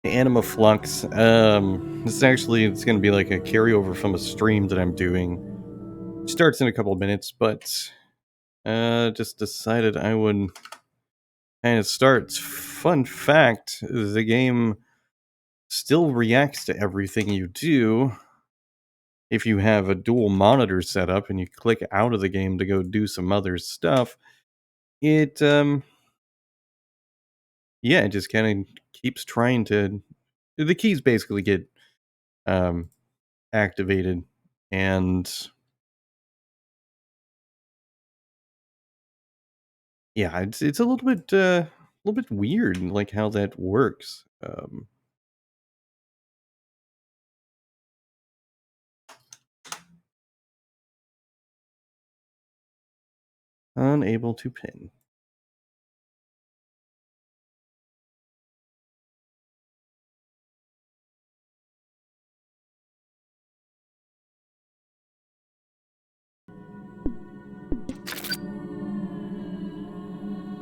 Anima Flux. This is actually it's going to be like a carryover from a stream that I'm doing. It starts in a couple of minutes, but just decided I would kind of start. Fun fact: the game still reacts to everything you do if you have a dual monitor set up and you click out of the game to go do some other stuff. It yeah, it just kind of keeps trying to. The keys basically get um activated and yeah, it's a little bit weird, like, how that works. Unable to pin.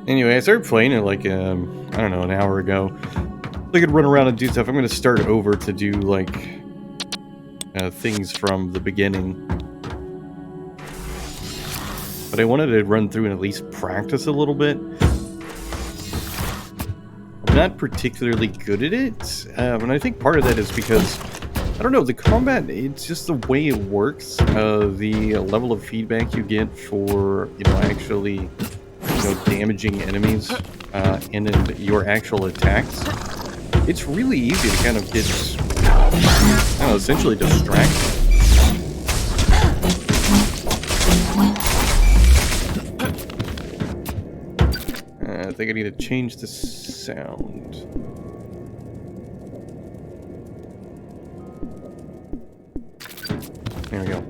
Anyway, I started playing it, like, I don't know, an hour ago. So I could run around and do stuff. I'm gonna start over to do, like, things from the beginning. But I wanted to run through and at least practice a little bit. I'm not particularly good at it, and I think part of that is because I don't know, the combat, it's just the way it works, the level of feedback you get for, actually, damaging enemies, and then your actual attacks. It's really easy to kind of get, I don't know, essentially distracted. I think I need to change the sound. There we go.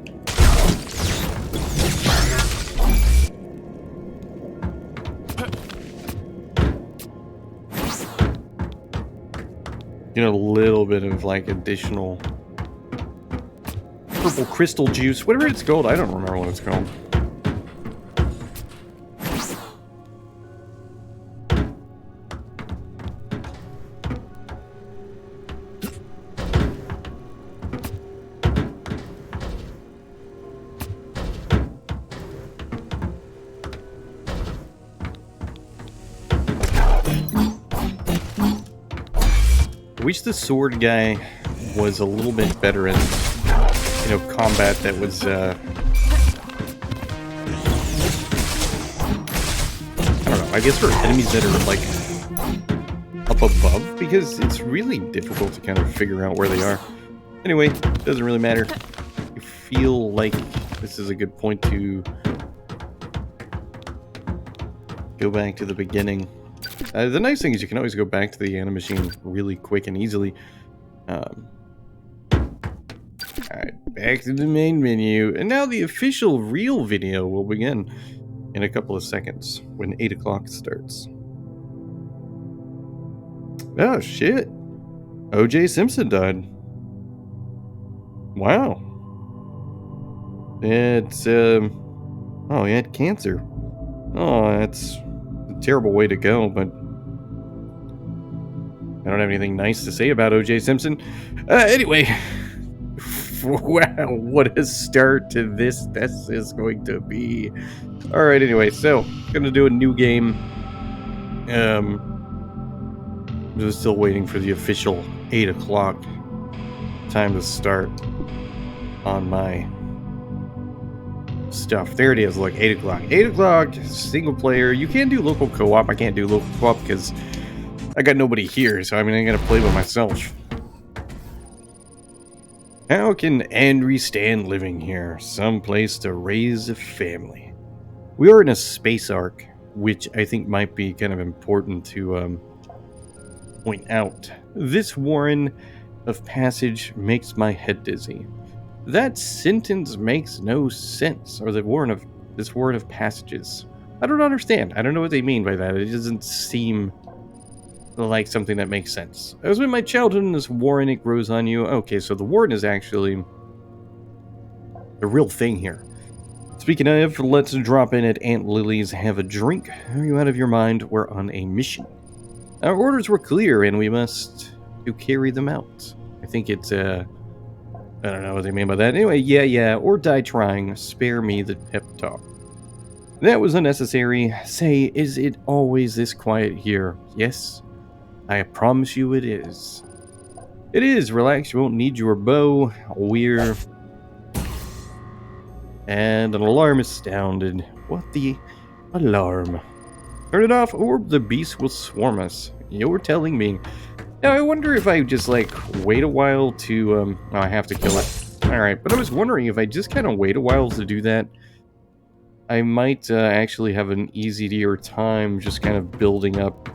Get a little bit of, like, additional purple crystal juice, whatever it's called. I don't remember what it's called. I wish the sword guy was a little bit better in, combat that was, I don't know, I guess for enemies that are, like, up above, because it's really difficult to kind of figure out where they are. Anyway, doesn't really matter. I feel like this is a good point to go back to the beginning. The nice thing is you can always go back to the Animachine really quick and easily. Alright, back to the main menu. And now the official real video will begin in a couple of seconds when 8 o'clock starts. Oh, shit. O.J. Simpson died. Wow. It's, oh, he had cancer. Oh, that's a terrible way to go, but I don't have anything nice to say about O.J. Simpson. Anyway, wow, what a start to this is going to be. All right, anyway, so gonna do a new game. I'm just still waiting for the official 8 o'clock time to start on my stuff. There it is. Look, 8 o'clock. 8 o'clock, single player. You can do local co-op. I can't do local co-op because I got nobody here, so I mean, I'm gonna play by myself. How can Andrew stand living here? Some place to raise a family. We are in a space arc, which I think might be kind of important to point out. This warren of passage makes my head dizzy. That sentence makes no sense. Or this warren of passages. I don't understand. I don't know what they mean by that. It doesn't seem like something that makes sense. I was in my childhood in this warren, it grows on you. Okay, so the warren is actually the real thing here. Speaking of, let's drop in at Aunt Lily's, have a drink. Are you out of your mind? We're on a mission. Our orders were clear, and we must to carry them out. I think it's, I don't know what they mean by that. Anyway, yeah, or die trying. Spare me the pep talk. That was unnecessary. Say, is it always this quiet here? Yes, I promise you it is. It is. Relax, you won't need your bow. We're... And an alarm is sounded. What the alarm? Turn it off or the beast will swarm us. You're telling me. Now, I wonder if I just, like, wait a while to, oh, I have to kill it. Alright, but I was wondering if I just kind of wait a while to do that, I might actually have an easier time just kind of building up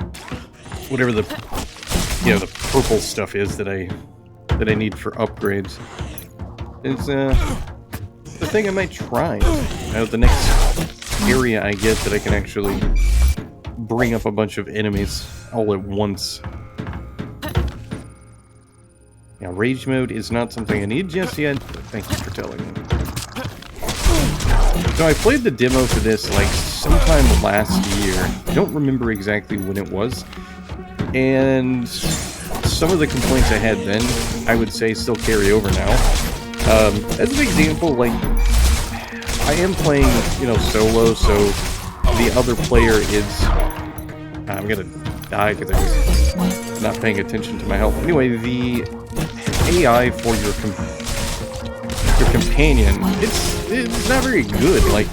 whatever the, the purple stuff is that I need for upgrades. It's, the thing I might try. The next area I get that I can actually bring up a bunch of enemies all at once. Yeah, rage mode is not something I need just yet, but thank you for telling me. So I played the demo for this like sometime last year. I don't remember exactly when it was. And some of the complaints I had then, I would say still carry over now. As an example, like, I am playing, solo, so the other player is... I'm gonna die because I'm just not paying attention to my health. Anyway, the AI for your companion, it's not very good. Like,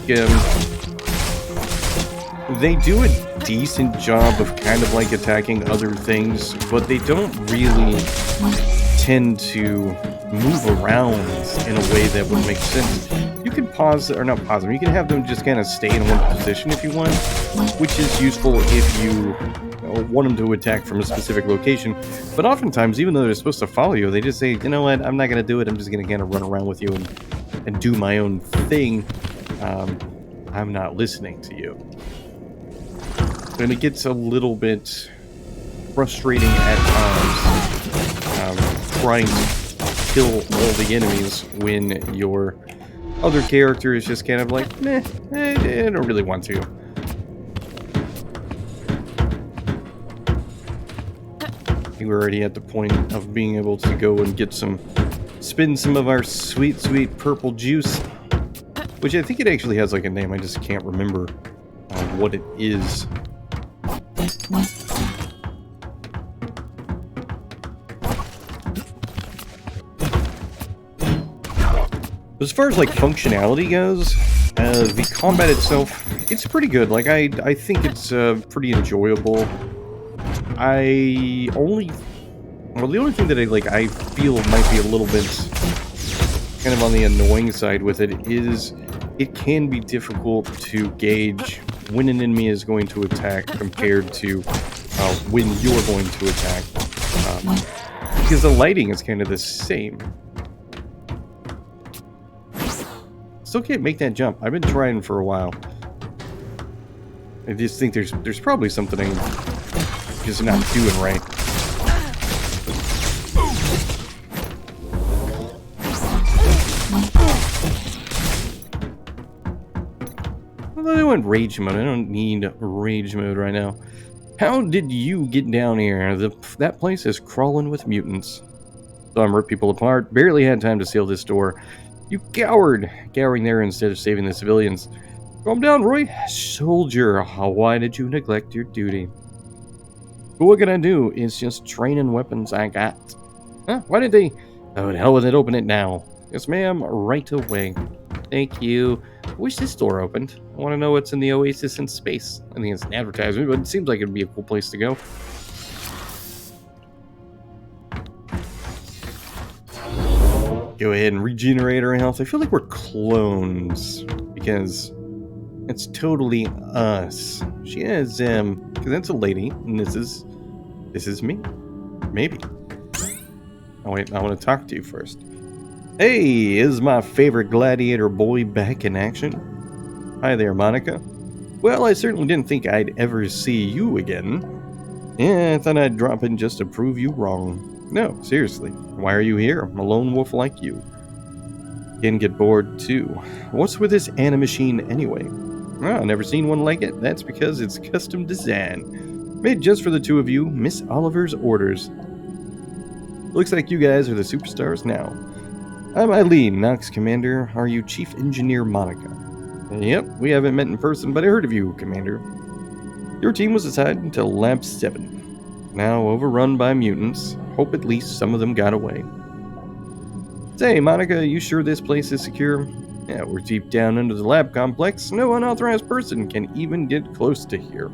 they do a decent job of kind of like attacking other things, but they don't really tend to move around in a way that would make sense. You can pause, or not pause them, you can have them just kind of stay in one position if you want, which is useful if you want them to attack from a specific location. But oftentimes, even though they're supposed to follow you, they just say, you know what, I'm not going to do it, I'm just going to kind of run around with you and do my own thing. I'm not listening to you. And it gets a little bit frustrating at times, trying to kill all the enemies when your other character is just kind of like, I don't really want to. I think we're already at the point of being able to go and get spin some of our sweet, sweet purple juice, which I think it actually has like a name, I just can't remember what it is. As far as like functionality goes, the combat itself, it's pretty good. Like I think it's pretty enjoyable. The only thing that I feel might be a little bit kind of on the annoying side with it is it can be difficult to gauge when an enemy is going to attack compared to when you're going to attack, because the lighting is kind of the same. Still can't make that jump. I've been trying for a while. I just think there's probably something I'm just not doing right. Although I want rage mode. I don't need rage mode right now. How did you get down here? That place is crawling with mutants. Some rip people apart. Barely had time to seal this door. You coward! Cowering there instead of saving the civilians. Calm down, Roy. Soldier, why did you neglect your duty? But what can I do? It's just training weapons I got. Huh? Why did they... Oh, the hell with it. Open it now. Yes, ma'am. Right away. Thank you. I wish this door opened. I want to know what's in the oasis in space. I think it's an advertisement, but it seems like it'd be a cool place to go. Go ahead and regenerate our health. I feel like we're clones because it's totally us. She has because that's a lady, and this is me. Maybe. Oh wait, I want to talk to you first. Hey, is my favorite gladiator boy back in action? Hi there, Monica. Well, I certainly didn't think I'd ever see you again. Yeah, I thought I'd drop in just to prove you wrong. No, seriously. Why are you here? I'm a lone wolf like you. Can get bored too. What's with this Animachine anyway? Oh, I've never seen one like it. That's because it's custom design. Made just for the two of you, Miss Oliver's orders. Looks like you guys are the superstars now. I'm Eileen, Nox Commander. Are you Chief Engineer Monica? Yep, we haven't met in person, but I heard of you, Commander. Your team was assigned to Lab 7. Now overrun by mutants. Hope at least some of them got away. Say, Monica, you sure this place is secure? Yeah, we're deep down under the lab complex. No unauthorized person can even get close to here.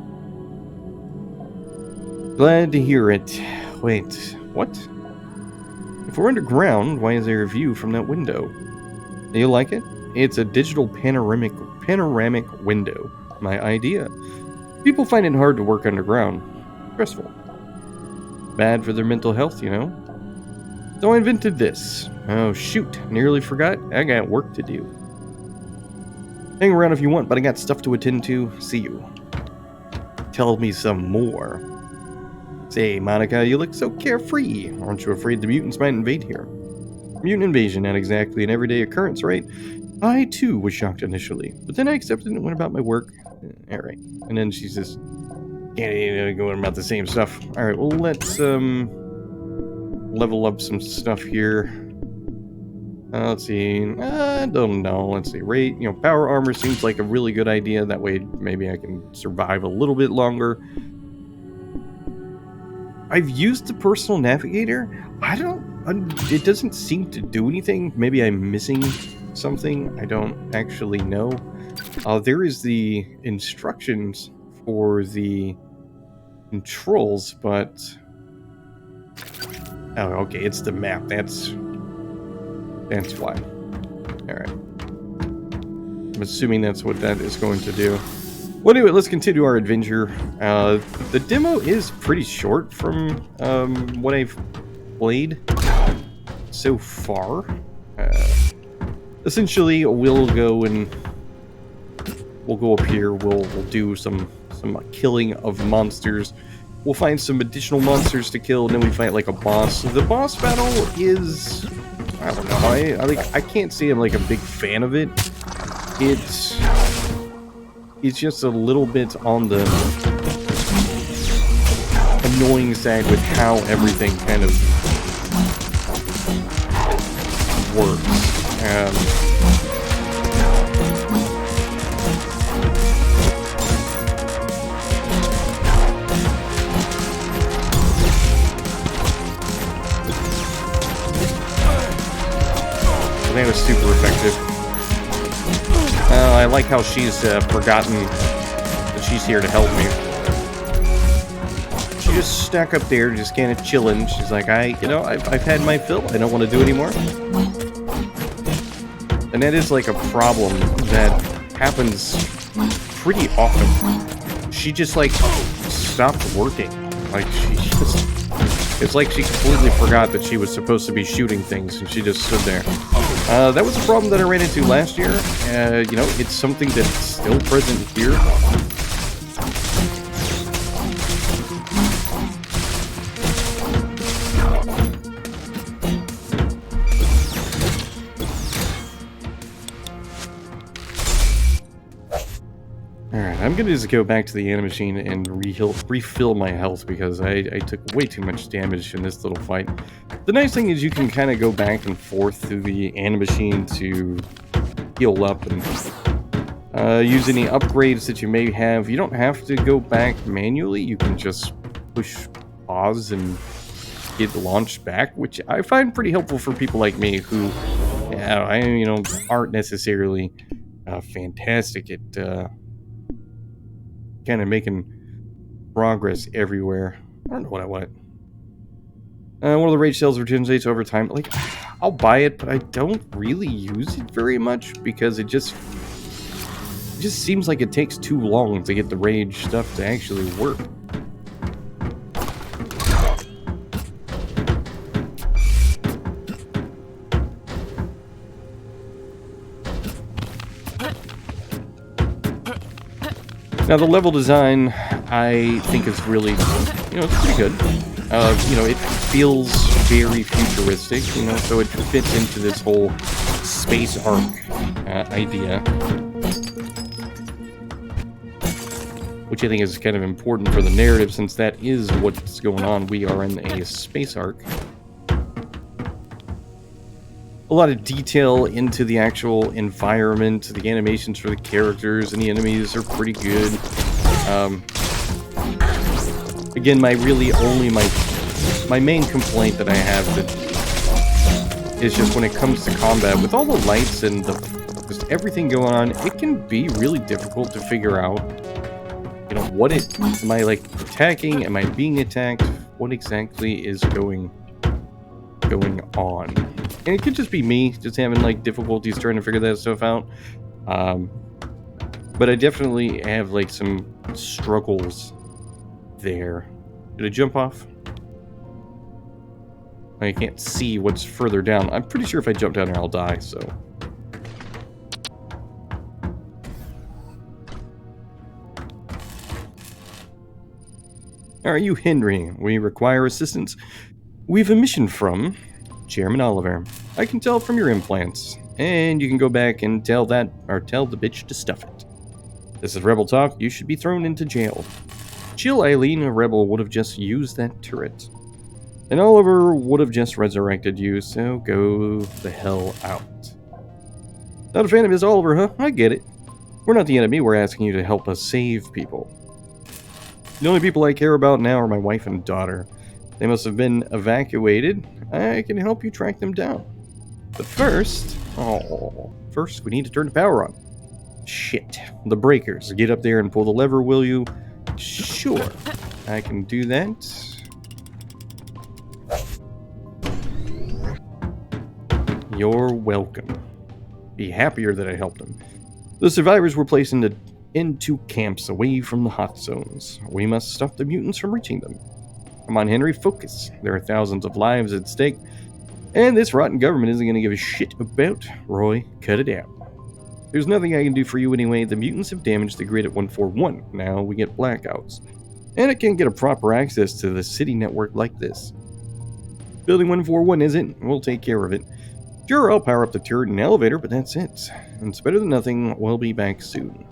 Glad to hear it. Wait, what? If we're underground, why is there a view from that window? Do you like it? It's a digital panoramic window. My idea. People find it hard to work underground. Stressful. Bad for their mental health, you know? So I invented this. Oh shoot, nearly forgot. I got work to do. Hang around if you want, but I got stuff to attend to. See you. Tell me some more. Say, Monica, you look so carefree. Aren't you afraid the mutants might invade here? Mutant invasion, not exactly an everyday occurrence, right? I, too, was shocked initially, but then I accepted and went about my work. Alright. And then she's just going about the same stuff. Alright, well, let's, level up some stuff here. Let's see. I don't know. Let's see. Power armor seems like a really good idea. That way, maybe I can survive a little bit longer. I've used the personal navigator. It doesn't seem to do anything. Maybe I'm missing something. I don't actually know. There is the instructions for the controls, but... Oh, okay, it's the map. That's why. Alright. I'm assuming that's what that is going to do. Well, anyway, let's continue our adventure. The demo is pretty short from what I've played so far. Essentially, we'll go up here. We'll do some killing of monsters. We'll find some additional monsters to kill, and then we fight like a boss. The boss battle is, I don't know. I can't say I'm like a big fan of it. It's just a little bit on the annoying side with how everything kind of works. I think it was super effective. I like how she's forgotten that she's here to help me. She just stuck up there, just kind of chilling. She's like, I've had my fill. I don't want to do anymore. And that is like a problem that happens pretty often. She just like stopped working. Like it's like she completely forgot that she was supposed to be shooting things, and she just stood there. That was a problem that I ran into last year. It's something that's still present here. Alright, I'm gonna just go back to the Anima machine and refill my health because I took way too much damage in this little fight. The nice thing is you can kind of go back and forth through the Anima machine to heal up and use any upgrades that you may have. You don't have to go back manually. You can just push pause and get launched back, which I find pretty helpful for people like me who, aren't necessarily fantastic at kind of making progress everywhere. I don't know what I want. One of the rage cells regenerates over time. Like, I'll buy it, but I don't really use it very much because it just seems like it takes too long to get the rage stuff to actually work. Now, the level design, I think is really, it's pretty good. It feels very futuristic, so it fits into this whole space arc idea. Which I think is kind of important for the narrative, since that is what's going on. We are in a space arc. a lot of detail into the actual environment. The animations for the characters and the enemies are pretty good. Again, my main complaint that I have that is just when it comes to combat, with all the lights and just everything going on, it can be really difficult to figure out, you know, am I like attacking? Am I being attacked? What exactly is going on? And it could just be me just having like difficulties trying to figure that stuff out. But I definitely have like some struggles there. Did I jump off? I can't see what's further down. I'm pretty sure if I jump down there, I'll die, so. Are you Henry? We require assistance. We've a mission from Chairman Oliver. I can tell from your implants. And you can go back and tell the bitch to stuff it. This is Rebel talk. You should be thrown into jail. Chill, Eileen. A rebel would have just used that turret. And Oliver would have just resurrected you, so go the hell out. Not a fan of his Oliver, huh? I get it. We're not the enemy, we're asking you to help us save people. The only people I care about now are my wife and daughter. They must have been evacuated. I can help you track them down. But first we need to turn the power on. Shit. The breakers. Get up there and pull the lever, will you? Sure. I can do that. You're welcome. Be happier that I helped them. The survivors were placed into camps away from the hot zones. We must stop the mutants from reaching them. Come on, Henry, focus. There are thousands of lives at stake, and this rotten government isn't going to give a shit about. Roy, cut it out. There's nothing I can do for you anyway. The mutants have damaged the grid at 141. Now we get blackouts. And I can't get a proper access to the city network like this. Building 141 isn't. We'll take care of it. Sure, I'll power up the turret and elevator, but that's it. It's better than nothing. We'll be back soon.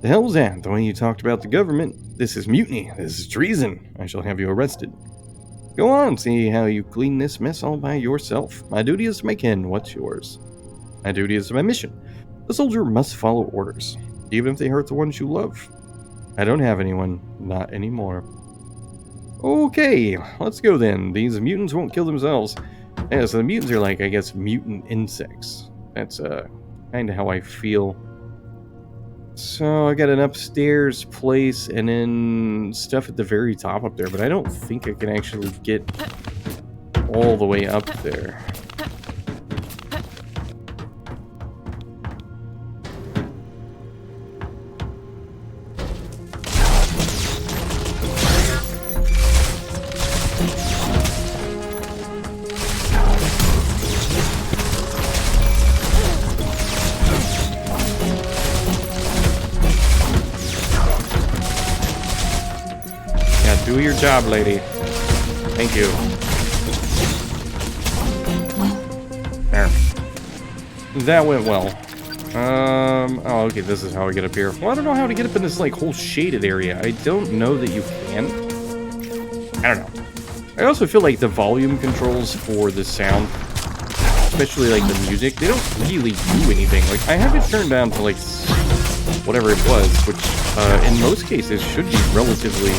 The hell was that? The way you talked about the government? This is mutiny. This is treason. I shall have you arrested. Go on, see how you clean this mess all by yourself. My duty is to make end. What's yours? My duty is my mission. The soldier must follow orders, even if they hurt the ones you love. I don't have anyone. Not anymore. Okay, let's go then. These mutants won't kill themselves. Yeah, so the mutants are like, I guess, mutant insects. That's kind of how I feel. So I got an upstairs place and then stuff at the very top up there, but I don't think I can actually get all the way up there. Do your job, lady. Thank you. There. That went well. Oh, okay, this is how I get up here. Well, I don't know how to get up in this, like, whole shaded area. I don't know that you can. I don't know. I also feel like the volume controls for the sound, especially, like, the music, they don't really do anything. Like, I have it turned down to, like, whatever it was, which, in most cases should be relatively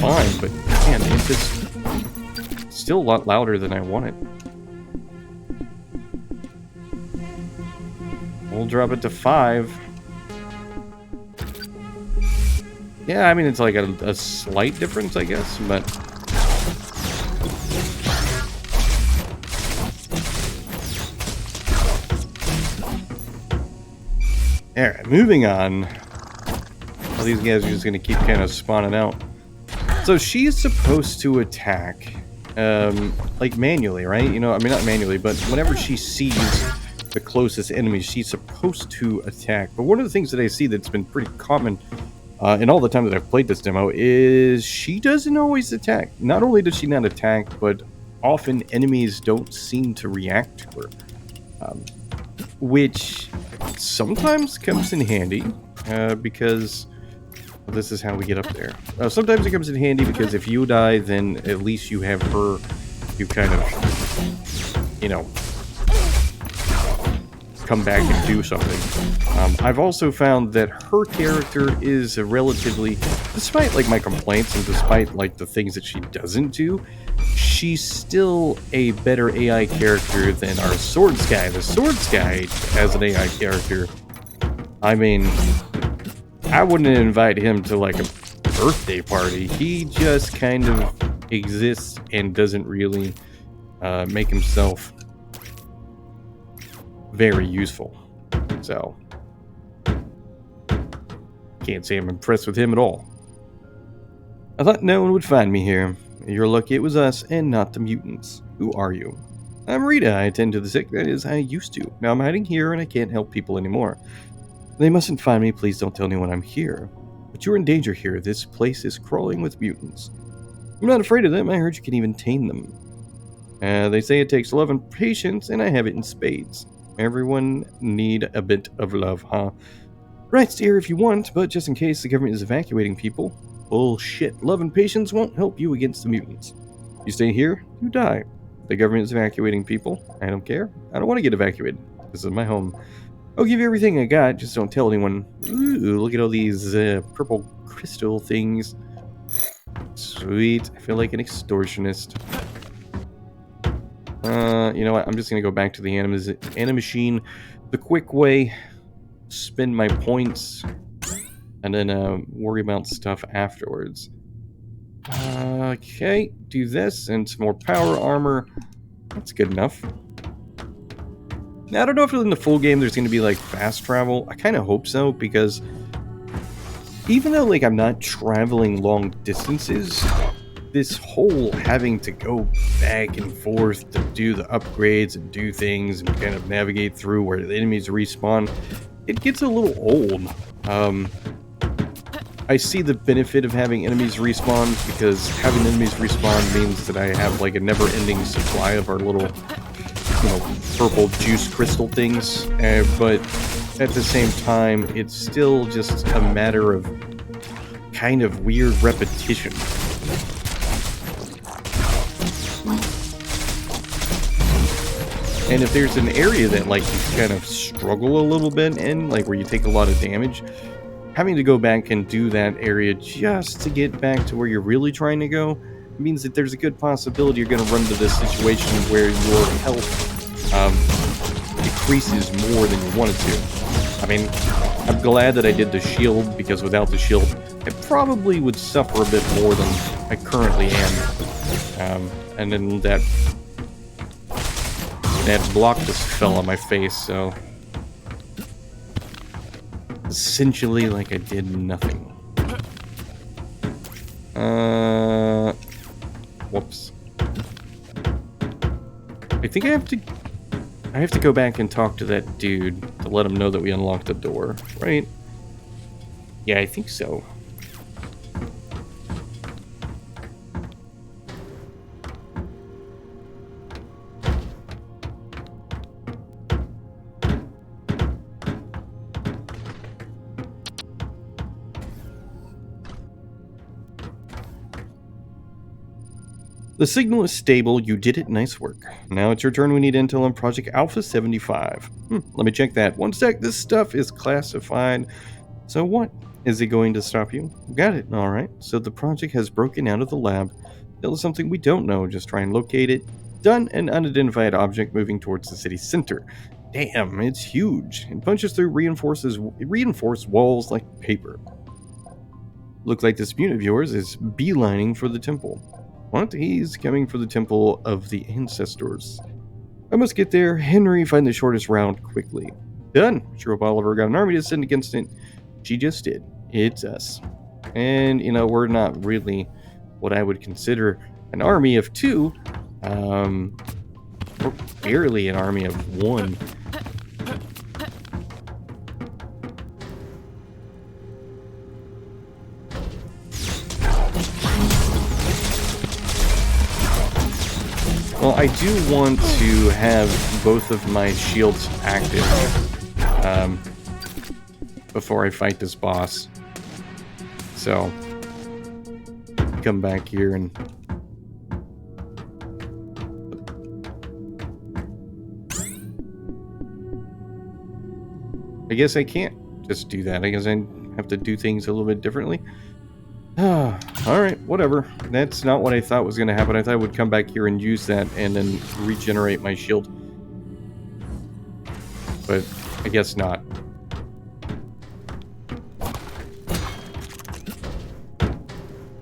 fine, but man, it's just still a lot louder than I want it. We'll drop it to 5. Yeah, I mean, it's like a slight difference, I guess, but... Alright, moving on. All these guys are just gonna keep kind of spawning out. So she's supposed to attack, like manually, right? You know, I mean, not manually, but whenever she sees the closest enemy, she's supposed to attack. But one of the things that I see that's been pretty common in all the time that I've played this demo is she doesn't always attack. Not only does she not attack, but often enemies don't seem to react to her, which sometimes comes in handy because This is how we get up there. Sometimes it comes in handy because if you die, then at least you have her to kind of, you know, come back and do something. I've also found that her character is a relatively, despite like my complaints and despite like the things that she doesn't do, she's still a better AI character than our Swords guy. The Swords guy as an AI character, I mean, I wouldn't invite him to like a birthday party. He just kind of exists and doesn't really make himself very useful. So, can't say I'm impressed with him at all. I thought no one would find me here. You're lucky it was us and not the mutants. Who are you? I'm Rita. I attend to the sick. That is, I used to. Now I'm hiding here and I can't help people anymore. They mustn't find me. Please don't tell anyone I'm here. But you're in danger here. This place is crawling with mutants. I'm not afraid of them. I heard you can even tame them. They say it takes love and patience, and I have it in spades. Everyone need a bit of love, huh? Right, stay here if you want, but just in case the government is evacuating people. Bullshit. Love and patience won't help you against the mutants. You stay here, you die. The government is evacuating people. I don't care. I don't want to get evacuated. This is my home. I'll give you everything I got, just don't tell anyone. Ooh, look at all these purple crystal things. Sweet. I feel like an extortionist. You know what? I'm just going to go back to the Animachine the quick way. Spend my points. And then worry about stuff afterwards. Okay. Do this and some more power armor. That's good enough. Now, I don't know if in the full game there's going to be like fast travel. I kind of hope so, because even though like I'm not traveling long distances, this whole having to go back and forth to do the upgrades and do things and kind of navigate through where the enemies respawn, it gets a little old. I see the benefit of having enemies respawn, because having enemies respawn means that I have like a never-ending supply of our little, you know, purple juice crystal things, but at the same time, it's still just a matter of kind of weird repetition. And if there's an area that like you kind of struggle a little bit in, like where you take a lot of damage, having to go back and do that area just to get back to where you're really trying to go means that there's a good possibility you're going to run into this situation where your health decreases more than you wanted to. I mean, I'm glad that I did the shield, because without the shield, I probably would suffer a bit more than I currently am. And then that block just fell on my face, so essentially like I did nothing. Whoops. I think I have to go back and talk to that dude to let him know that we unlocked the door, right? Yeah, I think so. The signal is stable. You did it. Nice work. Now it's your turn. We need intel on Project Alpha 75. Let me check that. One sec. This stuff is classified. So what? Is it going to stop you? Got it. All right. So the project has broken out of the lab. Tell us something we don't know. Just try and locate it. Done. An unidentified object moving towards the city center. Damn, it's huge. It punches through reinforced walls like paper. Looks like this mutant of yours is beelining for the temple. What? He's coming for the temple of the ancestors. I must get there. Henry, find the shortest route quickly. Done. Sure hope Oliver got an army to send against it. She just did. It's us. And, you know, we're not really what I would consider an army of two. We're barely an army of one. Well, I do want to have both of my shields active before I fight this boss. So, come back here and... I guess I can't just do that. I guess I have to do things a little bit differently. Alright, whatever. That's not what I thought was going to happen. I thought I would come back here and use that and then regenerate my shield. But I guess not.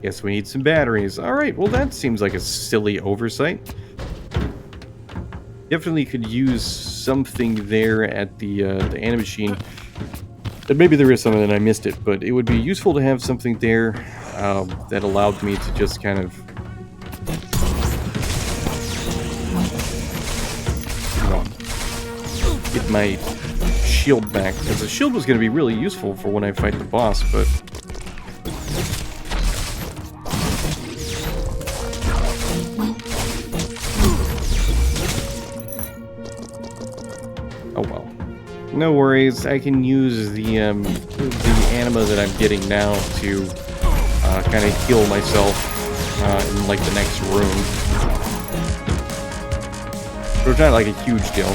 Guess we need some batteries. Alright, well that seems like a silly oversight. Definitely could use something there at the Anima machine. And maybe there is something that I missed it, but it would be useful to have something there that allowed me to just kind of... get my shield back. Because the shield was going to be really useful for when I fight the boss, but... oh well. No worries, I can use the Anima that I'm getting now to kind of heal myself in like the next room. So it's not like a huge deal.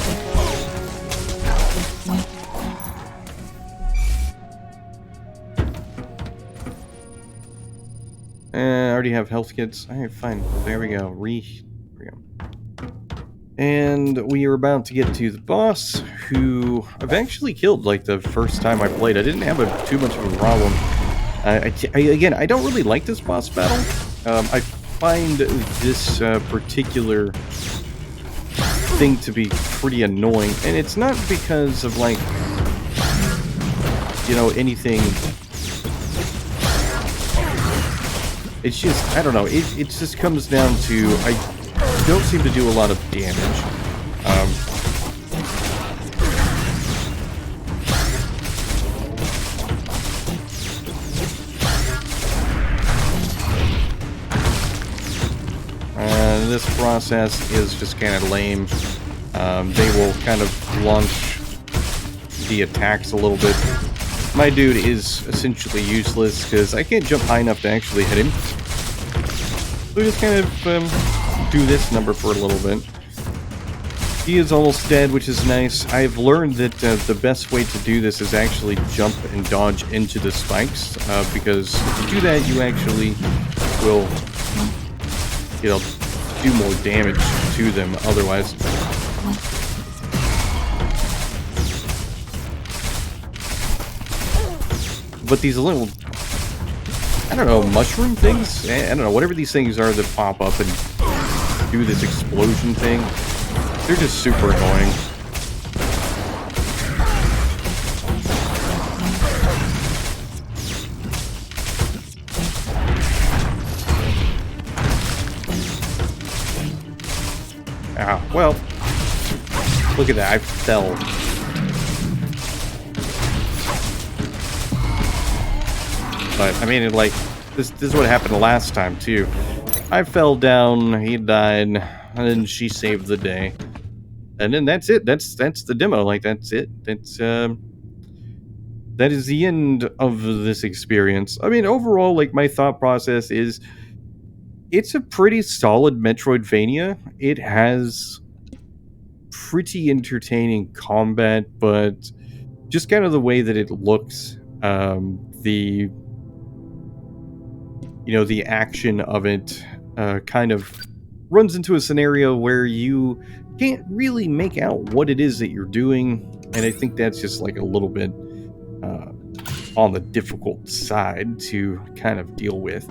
I already have health kits. Alright, fine. There we go. And we are about to get to the boss, who I've actually killed like the first time I played. I didn't have too much of a problem. Again, I don't really like this boss battle. I find this particular thing to be pretty annoying, and it's not because of like, you know, anything. It's just, I don't know, it just comes down to, I don't seem to do a lot of damage. This process is just kind of lame. They will kind of launch the attacks a little bit. My dude is essentially useless because I can't jump high enough to actually hit him. So we just kind of do this number for a little bit. He is almost dead, which is nice. I've learned that the best way to do this is actually jump and dodge into the spikes, because if you do that, you actually will, you know, do more damage to them otherwise. But these little, I don't know, mushroom things? I don't know, whatever these things are that pop up and do this explosion thing, they're just super annoying. Ah, well, look at that, I fell. But, I mean, like, this is what happened the last time, too. I fell down, he died, and then she saved the day. And then that's it, that's the demo, like, that's it. That's, that is the end of this experience. I mean, overall, like, my thought process is, it's a pretty solid Metroidvania. It has pretty entertaining combat, but just kind of the way that it looks, the action of it kind of runs into a scenario where you can't really make out what it is that you're doing, and I think that's just like a little bit on the difficult side to kind of deal with.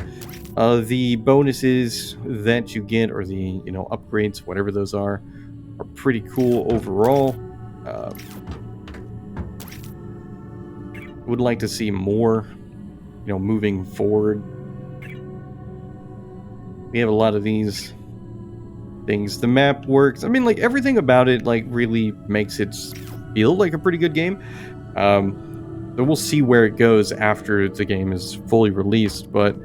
The bonuses that you get, or the upgrades, whatever those are pretty cool overall. Would like to see more, moving forward. We have a lot of these things. The map works. I mean, like, everything about it, like, really makes it feel like a pretty good game. But we'll see where it goes after the game is fully released, but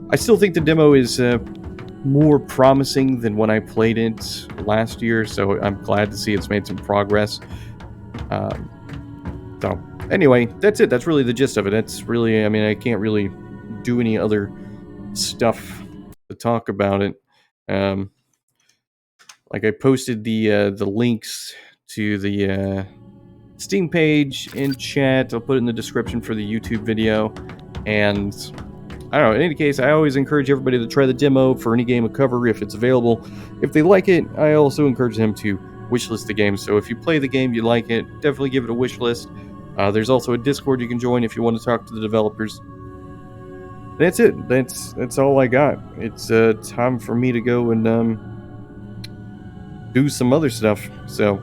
I still think the demo is more promising than when I played it last year, so I'm glad to see it's made some progress. So, anyway, that's it. That's really the gist of it. That's really, I mean, I can't really do any other stuff to talk about it. Um, like I posted the links to the Steam page in chat. I'll put it in the description for the YouTube video. And I don't know, in any case, I always encourage everybody to try the demo for any game of cover if it's available. If they like it, I also encourage them to wishlist the game. So if you play the game, you like it, definitely give it a wishlist. There's also a Discord you can join if you want to talk to the developers. That's it. That's all I got. It's time for me to go and do some other stuff. So